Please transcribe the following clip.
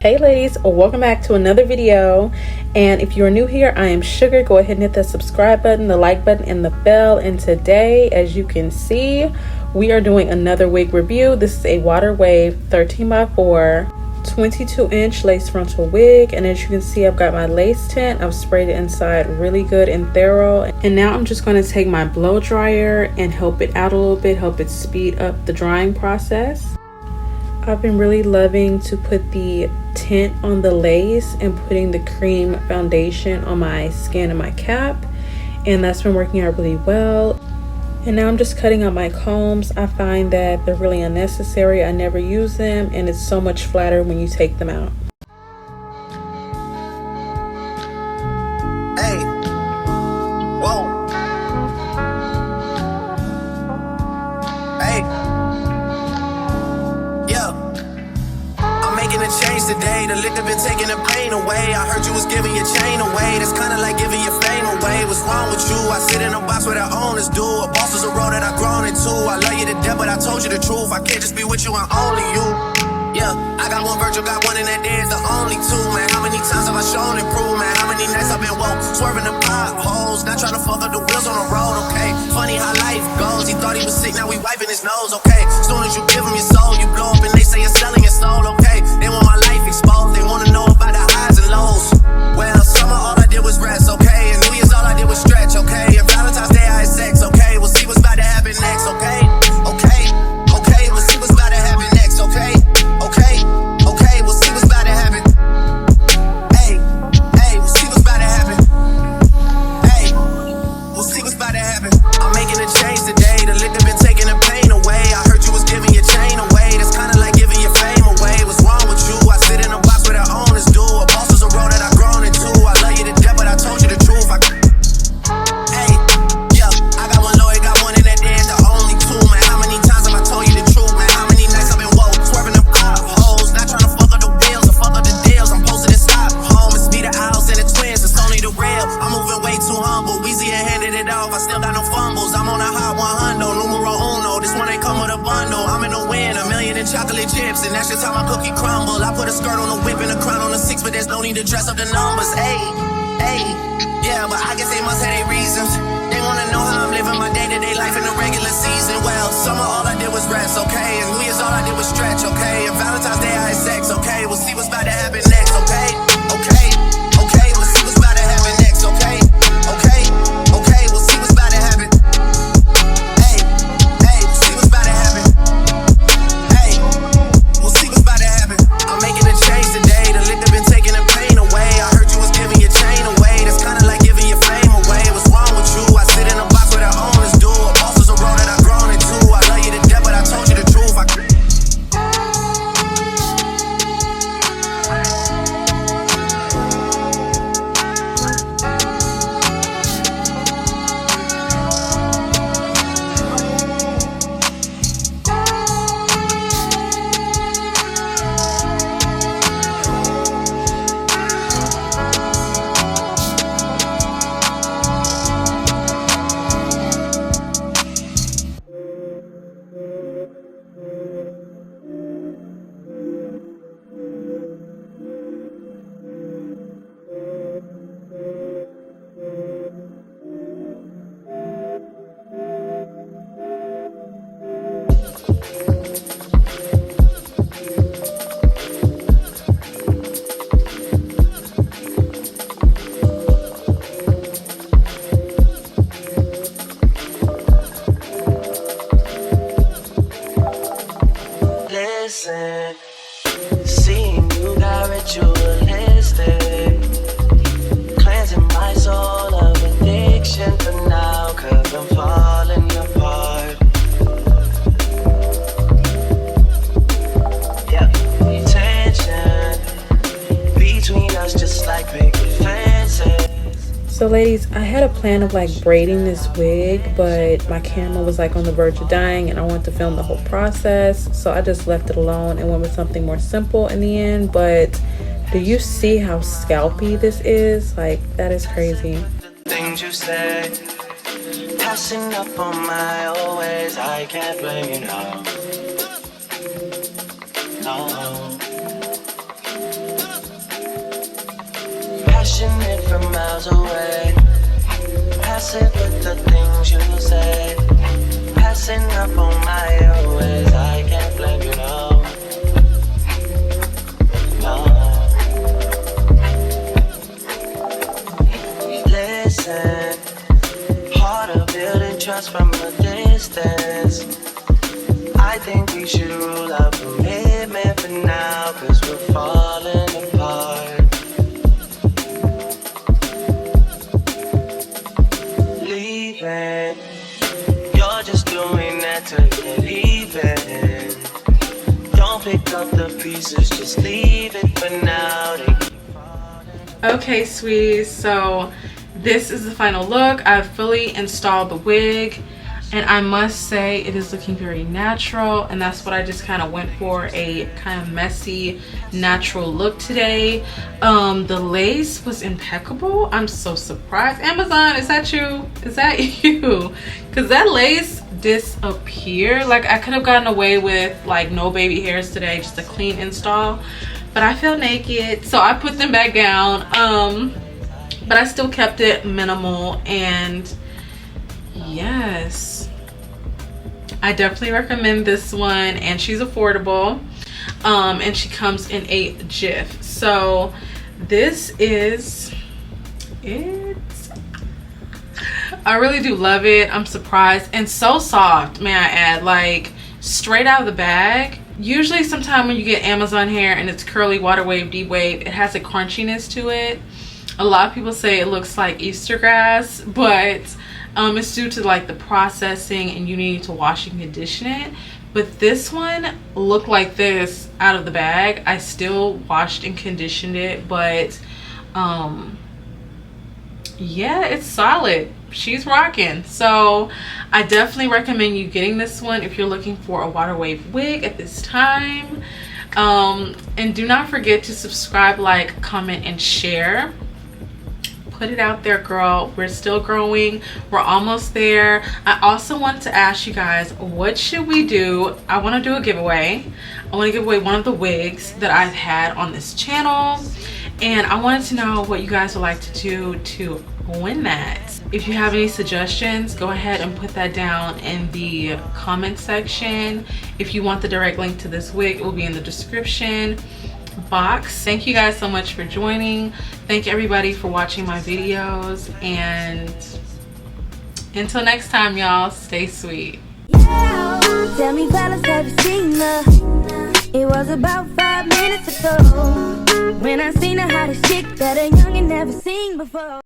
Hey ladies, welcome back to another video. And if you're new here, I am Sugar. Go ahead and hit the subscribe button, the like button, and the bell. And today, as you can see, we are doing another wig review. This is a Water Wave 13x4 22-inch lace frontal wig, and as you can see, I've got my lace tint. I've sprayed it inside really good and thorough, and now I'm just going to take my blow dryer and help it out a little bit, help it speed up the drying process. I've been really loving to put the tint on the lace and putting the cream foundation on my skin and my cap, and that's been working out really well. And now I'm just cutting out my combs. I find that they're really unnecessary. I never use them, and it's so much flatter when you take them out. Hey, whoa, hey, yeah. I'm making a change today. The liquor been taking the pain away. I heard you was giving your chain away. That's kinda like giving your fame away. What's wrong with you? I sit in a box where the owners do. A boss is a road that I've grown into. I love you to death, but I told you the truth. I can't just be with you, I'm only you. Yeah, I got one Virgil, got one, and that there's the only two, man. How many times have I shown and proved, man? How many nights I've been woke, swerving the potholes, not trying to fuck up the wheels on the road, okay? Funny how life goes. He thought he was sick, now we wiping his nose, okay? Soon as you give him your soul, you blow up and they say you're selling your soul, okay? They want my life exposed, they wanna know about the highs and lows. Well, summer all I did was rest, okay? And New Year's all I did was stretch, okay? And Valentine's Day I had sex, okay? We'll see what's about to happen next, okay? Okay, okay, we'll see what's about to happen next, okay? Okay, okay, we'll see what's about to happen. Hey, hey, we'll see what's about to happen. Hey, we'll see what's about to happen. I'm making a change today. The liquor been taking the pain away. I heard you was giving your chain away. That's kinda like giving your fame away. What's wrong with you? I sit in a box where the owners do. A boss is a road that I've grown into. I love you to death, but I told you the truth. Hey, yeah, I got one lawyer, got one, and that there's the only two, man. How many times have I told you the truth, man? How many nights I've been woke, swerving the potholes, not trying to fuck up the wheels or fuck up the deals. I'm posted and stop home. It's me, the owls, and the twins. It's only the real. I'm moving way too humble. Weezy and handed it off. I still got no fumbles. I'm on a hot 100, numero uno. This one ain't come with a bundle. I'm in the win, $1 million in chocolate chips, and that's just how my cookie crumble. I put a skirt on the whip and a crown on the 6, but there's no need to dress up the numbers. Hey, hey, yeah, but I guess they must have their reasons. They wanna know how I'm living my day-to-day life in the regular season. Well, summer all I did was rest, okay? And New Year's all I did was stretch, okay? And Valentine's Day I had sex, okay? We'll see what's about to happen next, okay? Okay, okay, we'll see what's about to happen next, okay? Okay, okay, we'll see what's about to happen. Hey, hey, we'll see what's about to happen. Hey, we'll see what's about to happen. I'm making a change today. The liquor been taking the pain away. I heard you was giving your chain away. That's kinda like giving your fame away. What's wrong with you? I sit in a box where the owners do. A boss is a road that I've grown into. I love you to death, but I told you the truth. Listen, seeing you got ritualistic, cleansing my soul of addiction for now, 'cause I'm falling apart. Yeah, tension between us just like big fences. So ladies, I had a plan of like braiding this wig, but my camera was like on the verge of dying and I wanted to film the whole process, so I just left it alone and went with something more simple in the end. But do you see how scalpy this is? Like, that is crazy. Things you said, passing up on my old ways, I can't blame you now. No. you say. Passing up on my always, I can't blame you, no. No. Listen, harder building trust from a distance. I think we should rule out commitment for now, cause we're falling apart. Leaving, you're just doing that to get even. Don't pick up the pieces, just leave it for now. Okay, sweeties, so this is the final look. I've fully installed the wig, and I must say it is looking very natural, and that's what I just kind of went for, a kind of messy natural look today. The lace was impeccable. I'm so surprised. Amazon, is that you? Is that you? Because that lace disappeared. Like, I could have gotten away with like no baby hairs today, just a clean install, but I feel naked, so I put them back down. But I still kept it minimal, and yes, I definitely recommend this one, and she's affordable, and she comes in a GIF. So this is it. I really do love it. I'm surprised, and so soft, may I add, like straight out of the bag. Usually sometime when you get Amazon hair and it's curly, water wave, deep wave, it has a crunchiness to it. A lot of people say it looks like Easter grass, but it's due to like the processing, and you need to wash and condition it. But this one looked like this out of the bag. I still washed and conditioned it, but yeah, it's solid. She's rocking. So I definitely recommend you getting this one if you're looking for a water wave wig at this time. And do not forget to subscribe, like, comment, and share. Put it out there, girl. We're still growing. We're almost there. I also want to ask you guys, what should we do? I want to do a giveaway. I want to give away one of the wigs that I've had on this channel, and I wanted to know what you guys would like to do to win that. If you have any suggestions, go ahead and put that down in the comment section. If you want the direct link to this wig, it will be in the description box. Thank you guys so much for joining. Thank everybody for watching my videos, and until next time, y'all, stay sweet. Tell me, fellas, have you seen her? It was about 5 minutes ago when I seen her hottest chick that a youngin' never seen before.